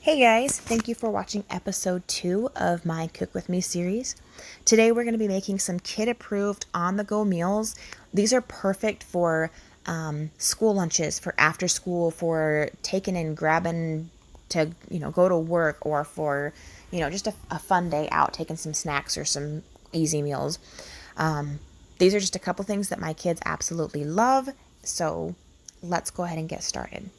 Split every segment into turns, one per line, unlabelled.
Hey guys, thank you for watching episode 2 of my Cook With Me series. Today we're going to be making some kid-approved on-the-go meals. These are perfect for school lunches, for after school, for taking and grabbing to, go to work, or for, just a fun day out, taking some snacks or some easy meals. These are just a couple things that my kids absolutely love, so let's go ahead and get started.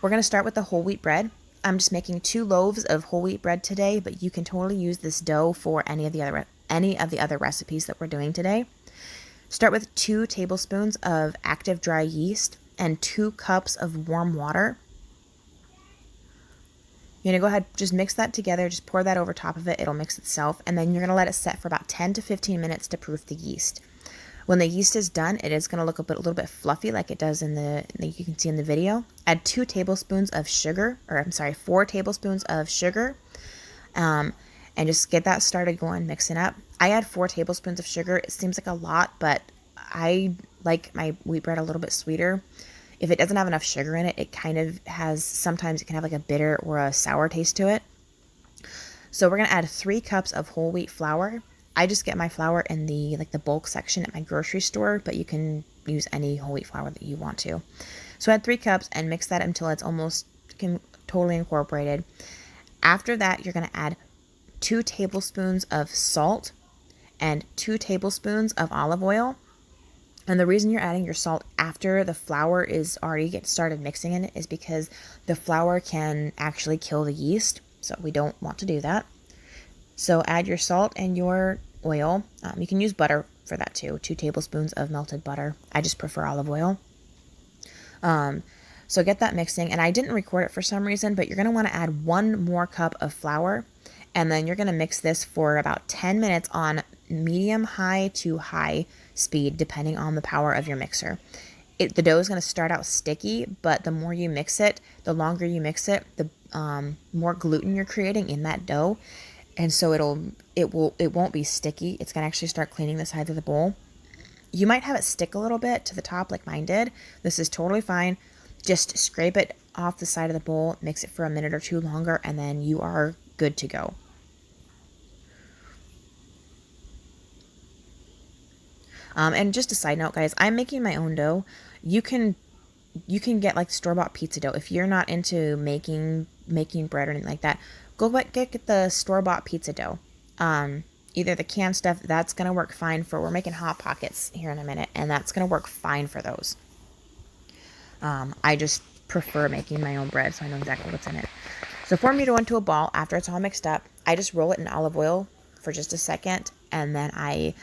We're going to start with the whole wheat bread. I'm just making 2 loaves of whole wheat bread today, but you can totally use this dough for any of the other recipes that we're doing today. Start with 2 tablespoons of active dry yeast and 2 cups of warm water. You're going to go ahead, just mix that together, just pour that over top of it, it'll mix itself, and then you're going to let it set for about 10 to 15 minutes to proof the yeast. When the yeast is done, it is going to look a little bit fluffy like it does like you can see in the video. Add 4 tablespoons of sugar, and just get that started going, mixing up. I add 4 tablespoons of sugar. It seems like a lot, but I like my wheat bread a little bit sweeter. If it doesn't have enough sugar in it, sometimes it can have like a bitter or a sour taste to it. So we're going to add 3 cups of whole wheat flour. I just get my flour in the bulk section at my grocery store, but you can use any whole wheat flour that you want to. So add 3 cups and mix that until it's almost totally incorporated. After that, you're going to add 2 tablespoons of salt and 2 tablespoons of olive oil. And the reason you're adding your salt after the flour is already get started mixing in it is because the flour can actually kill the yeast. So we don't want to do that. So add your salt and your oil. You can use butter for that too. 2 tablespoons of melted butter. I just prefer olive oil. So get that mixing. And I didn't record it for some reason, but you're going to want to add 1 more cup of flour. And then you're going to mix this for about 10 minutes on medium high to high speed, depending on the power of your mixer. The dough is going to start out sticky, but the more you mix it, the longer you mix it, the more gluten you're creating in that dough. And so it won't be sticky. It's going to actually start cleaning the sides of the bowl. You might have it stick a little bit to the top like mine did. This is totally fine. Just scrape it off the side of the bowl, mix it for a minute or 2 longer, and then you are good to go. And just a side note, guys, I'm making my own dough. You can get like store-bought pizza dough. If you're not into making bread or anything like that, go get the store-bought pizza dough. Either the canned stuff, that's going to work fine we're making Hot Pockets here in a minute, and that's going to work fine for those. I just prefer making my own bread, so I know exactly what's in it. So form your dough into a ball. After it's all mixed up, I just roll it in olive oil for just a second, and then I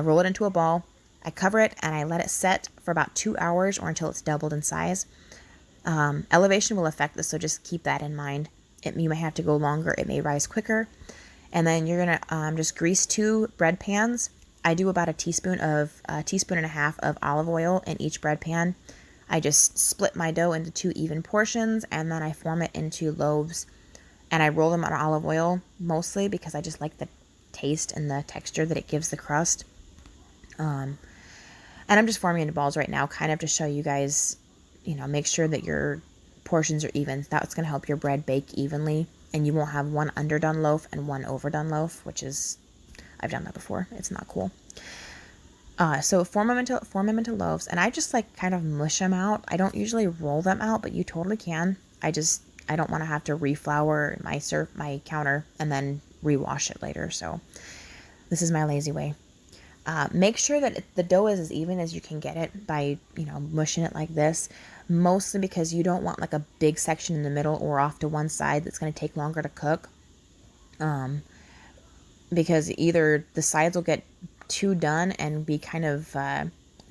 roll it into a ball. I cover it, and I let it set for about 2 hours or until it's doubled in size. Elevation will affect this, so just keep that in mind. You may have to go longer. It may rise quicker. And then you're going to just grease 2 bread pans. I do about a teaspoon and a half of olive oil in each bread pan. I just split my dough into 2 even portions, and then I form it into loaves. And I roll them on olive oil mostly because I just like the taste and the texture that it gives the crust. And I'm just forming into balls right now, kind of to show you guys, make sure that your portions are even. That's going to help your bread bake evenly, and you won't have one underdone loaf and one overdone loaf, which is, I've done that before. It's not cool. So form them into loaves, and I just like kind of mush them out. I don't usually roll them out, but you totally can. I don't want to have to reflour my counter and then rewash it later. So this is my lazy way. Make sure that the dough is as even as you can get it by, mushing it like this, mostly because you don't want like a big section in the middle or off to one side that's going to take longer to cook. Because either the sides will get too done and be kind of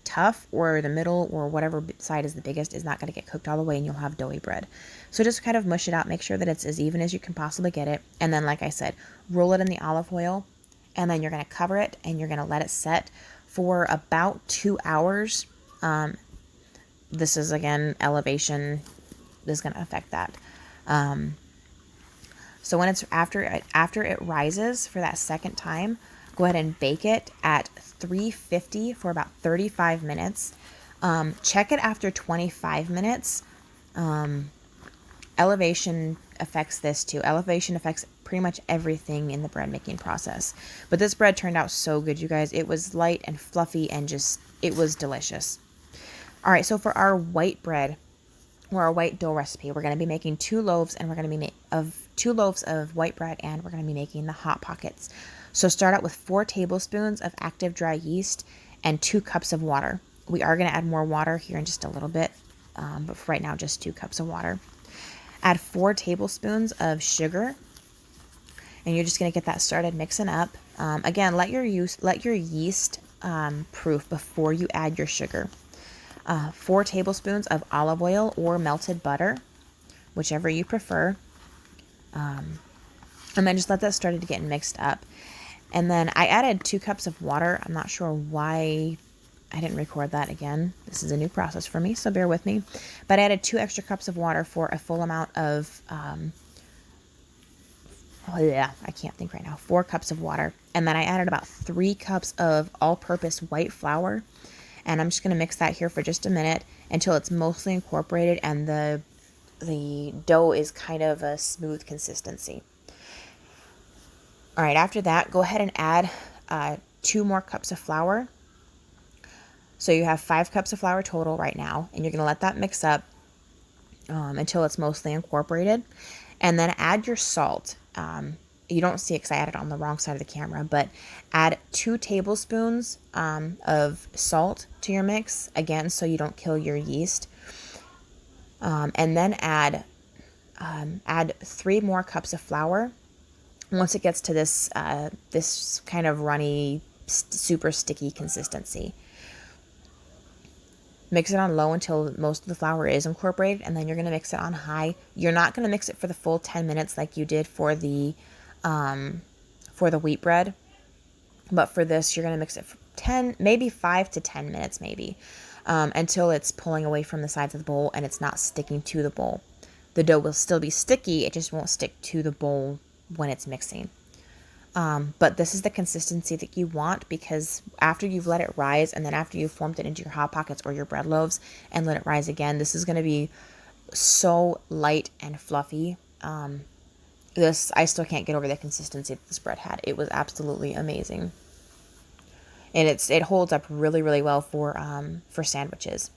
tough, or the middle or whatever side is the biggest is not going to get cooked all the way, and you'll have doughy bread. So just kind of mush it out, make sure that it's as even as you can possibly get it, and then like I said, roll it in the olive oil. And then you're going to cover it, and you're going to let it set for about 2 hours. This is, again, elevation is going to affect that. So when it's after it rises for that second time, go ahead and bake it at 350 for about 35 minutes. Check it after 25 minutes. Elevation affects this too. Elevation affects pretty much everything in the bread making process. But this bread turned out so good, you guys. It was light and fluffy and just, it was delicious. All right, so for our white bread, or our white dough recipe, we're going to be making 2 loaves, and we're going to be of 2 loaves of white bread, and we're going to be making the Hot Pockets. So start out with 4 tablespoons of active dry yeast and 2 cups of water. We are going to add more water here in just a little bit, but for right now, just 2 cups of water. Add 4 tablespoons of sugar, and you're just going to get that started mixing up. Again, let your yeast proof before you add your sugar. 4 tablespoons of olive oil or melted butter, whichever you prefer. And then just let that start to get mixed up. And then I added 2 cups of water. I'm not sure why I didn't record that again. This is a new process for me, so bear with me. But I added 2 extra cups of water for a full amount of, I can't think right now, 4 cups of water. And then I added about 3 cups of all-purpose white flour. And I'm just going to mix that here for just a minute until it's mostly incorporated and the dough is kind of a smooth consistency. All right, after that, go ahead and add 2 more cups of flour. So you have 5 cups of flour total right now, and you're going to let that mix up until it's mostly incorporated. And then add your salt. You don't see it because I added it on the wrong side of the camera, but add 2 tablespoons of salt to your mix, again, so you don't kill your yeast. And then add 3 more cups of flour. Once it gets to this this kind of runny, super sticky consistency. Mix it on low until most of the flour is incorporated, and then you're going to mix it on high. You're not going to mix it for the full 10 minutes like you did for the wheat bread, but for this, you're going to mix it for 10, maybe 5 to 10 minutes, maybe, until it's pulling away from the sides of the bowl and it's not sticking to the bowl. The dough will still be sticky, it just won't stick to the bowl when it's mixing. But this is the consistency that you want, because after you've let it rise and then after you've formed it into your Hot Pockets or your bread loaves and let it rise again, this is going to be so light and fluffy. I still can't get over the consistency that this bread had. It was absolutely amazing. And it holds up really, really well for sandwiches.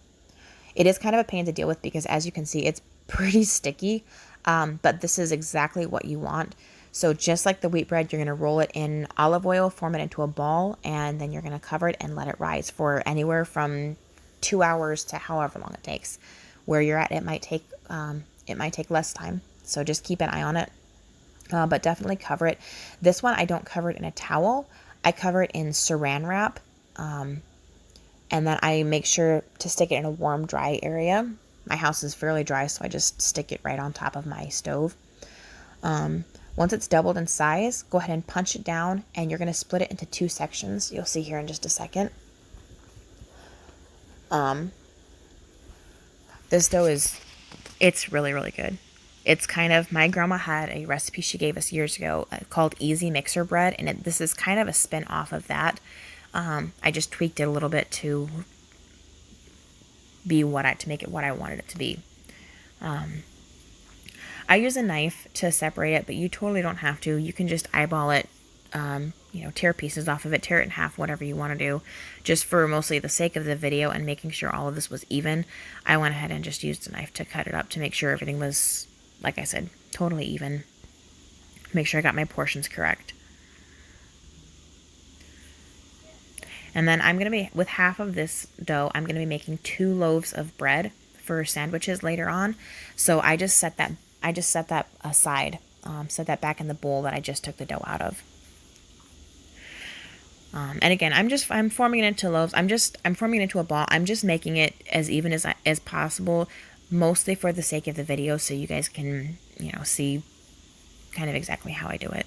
It is kind of a pain to deal with because, as you can see, it's pretty sticky, but this is exactly what you want. So just like the wheat bread, you're going to roll it in olive oil, form it into a ball, and then you're going to cover it and let it rise for anywhere from 2 hours to however long it takes. Where you're at, it might take less time. So just keep an eye on it, but definitely cover it. This one, I don't cover it in a towel. I cover it in saran wrap, and then I make sure to stick it in a warm, dry area. My house is fairly dry, so I just stick it right on top of my stove. Once it's doubled in size, go ahead and punch it down, and you're going to split it into 2 sections. You'll see here in just a second. This dough it's really, really good. It's kind of, my grandma had a recipe she gave us years ago called Easy Mixer Bread, and this is kind of a spin off of that. I just tweaked it a little bit to make it what I wanted it to be. I use a knife to separate it, but you totally don't have to. You can just eyeball it, tear pieces off of it, tear it in half, whatever you want to do. Just for mostly the sake of the video and making sure all of this was even, I went ahead and just used a knife to cut it up to make sure everything was, like I said, totally even. Make sure I got my portions correct. And then I'm going to be, with half of this dough, I'm going to be making 2 loaves of bread for sandwiches later on. So I just set that aside, set that back in the bowl that I just took the dough out of. And again, I'm forming it into loaves. I'm forming it into a ball. I'm just making it as even as possible, mostly for the sake of the video, so you guys can, see kind of exactly how I do it.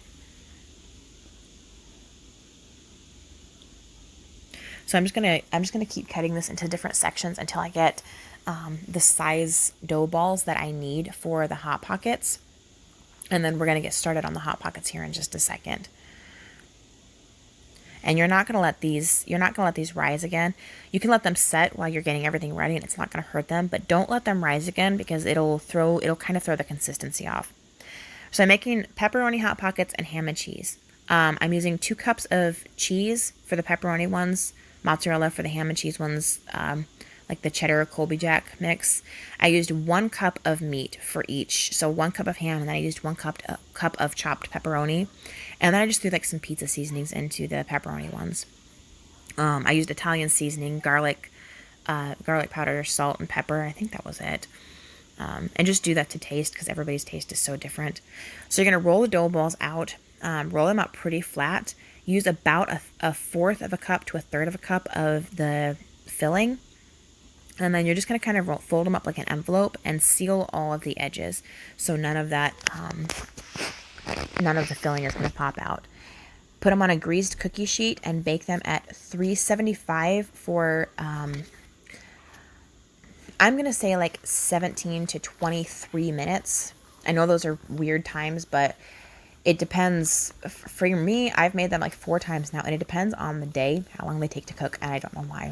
So I'm just gonna keep cutting this into different sections until I get the size dough balls that I need for the Hot Pockets. And then we're gonna get started on the Hot Pockets here in just a second. And you're not gonna let these rise again. You can let them set while you're getting everything ready, and it's not gonna hurt them. But don't let them rise again because it'll kind of throw the consistency off. So I'm making pepperoni hot pockets and ham and cheese. I'm using 2 cups of cheese for the pepperoni ones, mozzarella for the ham and cheese ones, like the cheddar or Colby Jack mix. I used 1 cup of meat for each. So 1 cup of ham, and then I used 1 cup of chopped pepperoni. And then I just threw like some pizza seasonings into the pepperoni ones. I used Italian seasoning, garlic powder, salt, and pepper. I think that was it. And just do that to taste because everybody's taste is so different. So you're going to roll the dough balls out, roll them out pretty flat. Use about a fourth of a cup to a third of a cup of the filling. And then you're just going to kind of fold them up like an envelope and seal all of the edges. So none of the filling is going to pop out. Put them on a greased cookie sheet and bake them at 375 for, I'm going to say like 17 to 23 minutes. I know those are weird times, but it depends. For me, I've made them like 4 times now, and it depends on the day, how long they take to cook, and I don't know why.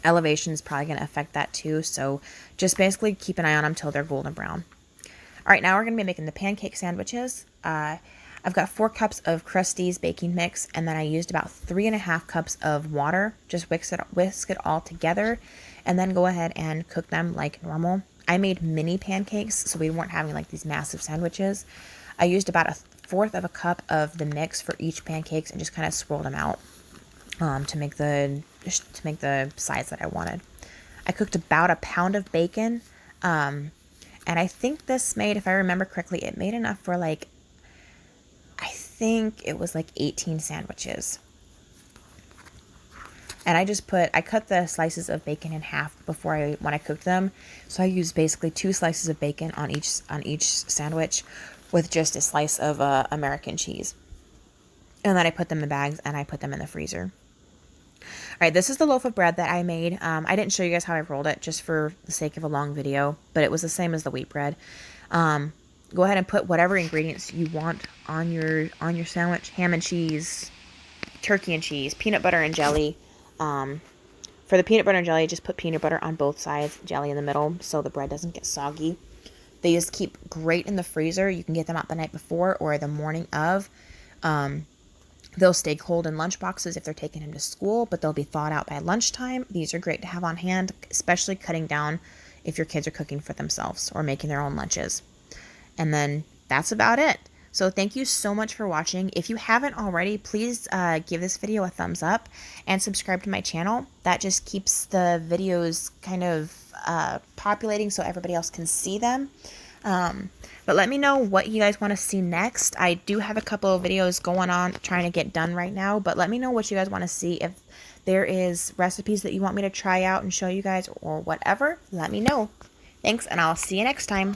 Elevation is probably going to affect that too, so just basically keep an eye on them till they're golden brown. All right, now we're going to be making the pancake sandwiches. I've got 4 cups of Krusteaz baking mix, and then I used about 3.5 cups of water. Just whisk it all together, and then go ahead and cook them like normal. I made mini pancakes, so we weren't having like these massive sandwiches. I used about a fourth of a cup of the mix for each pancakes and just kind of swirled them out to make the size that I wanted. I cooked about a pound of bacon, and I think this made, if I remember correctly, it made enough for like, I think it was like 18 sandwiches. And I cut the slices of bacon in half when I cooked them. So I used basically 2 slices of bacon on each sandwich with just a slice of American cheese. And then I put them in bags and I put them in the freezer. All right, this is the loaf of bread that I made. I didn't show you guys how I rolled it just for the sake of a long video, but it was the same as the wheat bread. Go ahead and put whatever ingredients you want on your sandwich. Ham and cheese, turkey and cheese, peanut butter and jelly. For the peanut butter and jelly, just put peanut butter on both sides, jelly in the middle, so the bread doesn't get soggy. They just keep great in the freezer. You can get them out the night before or the morning of. They'll stay cold in lunch boxes if they're taking them to school, but they'll be thawed out by lunchtime. These are great to have on hand, especially cutting down if your kids are cooking for themselves or making their own lunches. And then that's about it. So thank you so much for watching. If you haven't already, please give this video a thumbs up and subscribe to my channel. That just keeps the videos kind of populating so everybody else can see them. But let me know what you guys want to see next. I do have a couple of videos going on trying to get done right now, but let me know what you guys want to see. If there is recipes that you want me to try out and show you guys or whatever, let me know. Thanks, and I'll see you next time.